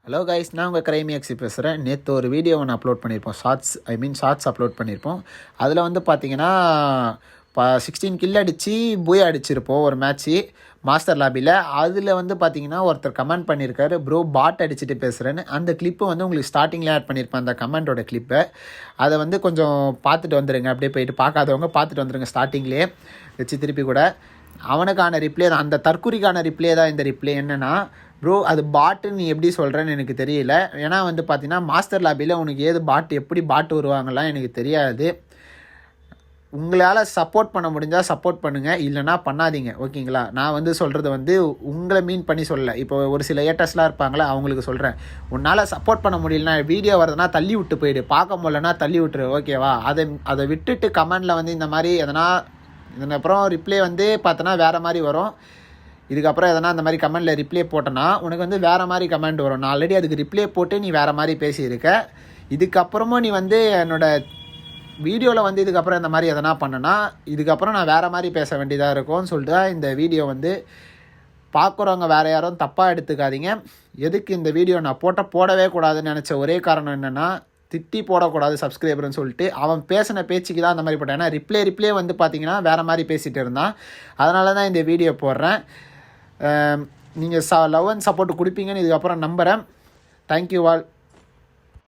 Hello guys, நான் உங்கள் கிரைமியாக்ஸி பேசுகிறேன். நேற்று ஒரு வீடியோ ஒன்று அப்லோட் பண்ணியிருப்போம். ஷார்ட்ஸ் அப்லோட் பண்ணியிருப்போம். அதில் வந்து பார்த்தீங்கன்னா 16 கில் அடித்து பூயா அடிச்சிருப்போம் ஒரு மேட்ச்சு மாஸ்டர் லாபியில். அதில் வந்து பார்த்தீங்கன்னா ஒருத்தர் கமெண்ட் பண்ணியிருக்காரு, ப்ரோ பாட் அடிச்சுட்டு பேசுகிறேன்னு. அந்த கிளிப்பு வந்து உங்களுக்கு ஸ்டார்டிங்கில் ஆட் பண்ணியிருப்பேன், அந்த கமெண்டோட கிளிப்பை. அதை வந்து கொஞ்சம் பார்த்துட்டு வந்துடுங்க. அப்படியே போயிட்டு பார்க்காதவங்க பார்த்துட்டு வந்துடுங்க, ஸ்டார்டிங்லேயே வச்சு திருப்பி கூட. அவனுக்கான ரிப்ளே தான், அந்த தற்குறிக்கான ரிப்ளே தான் இந்த ரிப்ளே. என்னென்னா, ப்ரோ அது பாட்டுன்னு நீ எப்படி சொல்கிறேன்னு எனக்கு தெரியல. ஏன்னா வந்து பார்த்தீங்கன்னா மாஸ்டர் லாபியில் உனக்கு ஏது பாட்டு, எப்படி பாட்டு வருவாங்கலாம் எனக்கு தெரியாது. உங்களால் சப்போர்ட் பண்ண முடிஞ்சால் சப்போர்ட் பண்ணுங்கள், இல்லைனா பண்ணாதீங்க, ஓகேங்களா? நான் வந்து சொல்கிறது வந்து உங்களை மீன் பண்ணி சொல்லலை. இப்போ ஒரு சில ஏட்டர்ஸ்லாம் இருப்பாங்களே, அவங்களுக்கு சொல்கிறேன். உன்னால் சப்போர்ட் பண்ண முடியலனா, வீடியோ வருதுன்னா தள்ளி விட்டு போயிடு, பார்க்க முடியலன்னா தள்ளி விட்டுரு, ஓகேவா? அதை விட்டுட்டு கமெண்டில் வந்து இந்த மாதிரி எதனா, இதனப்புறம் ரிப்ளை வந்து பார்த்தோன்னா வேறு மாதிரி வரும். இதுக்கப்புறம் எதனா அந்த மாதிரி கமெண்டில் ரிப்ளை போட்டேன்னா உனக்கு வந்து வேறு மாதிரி கமெண்ட் வரும். நான் ஆல்ரெடி அதுக்கு ரிப்ளை போட்டு நீ வேறு மாதிரி பேசியிருக்க. இதுக்கப்புறமும் நீ வந்து என்னோடய வீடியோவில் வந்து இதுக்கப்புறம் இந்த மாதிரி எதனா பண்ணனா, இதுக்கப்புறம் நான் வேறு மாதிரி பேச வேண்டியதாக இருக்கும்னு சொல்லிட்டு தான் இந்த வீடியோ வந்து பார்க்குறவங்க வேறு யாரும் தப்பாக எடுத்துக்காதீங்க. எதுக்கு இந்த வீடியோ நான் போடவே கூடாதுன்னு நினச்ச ஒரே காரணம் என்னென்னா, திட்டி போடக்கூடாது சப்ஸ்கிரைபர்னு சொல்லிட்டு. அவன் பேசின பேச்சுக்கு தான் அந்த மாதிரி போட்டேன். ஏன்னா ரிப்ளே வந்து பார்த்தீங்கன்னா வேறு மாதிரி பேசிகிட்டு இருந்தான். அதனால தான் இந்த வீடியோ போடுறேன். நீங்கள் லவ் அண்ட் சப்போர்ட் கொடுப்பீங்கன்னு இதுக்கப்புறம் நம்புகிறேன். Thank you all.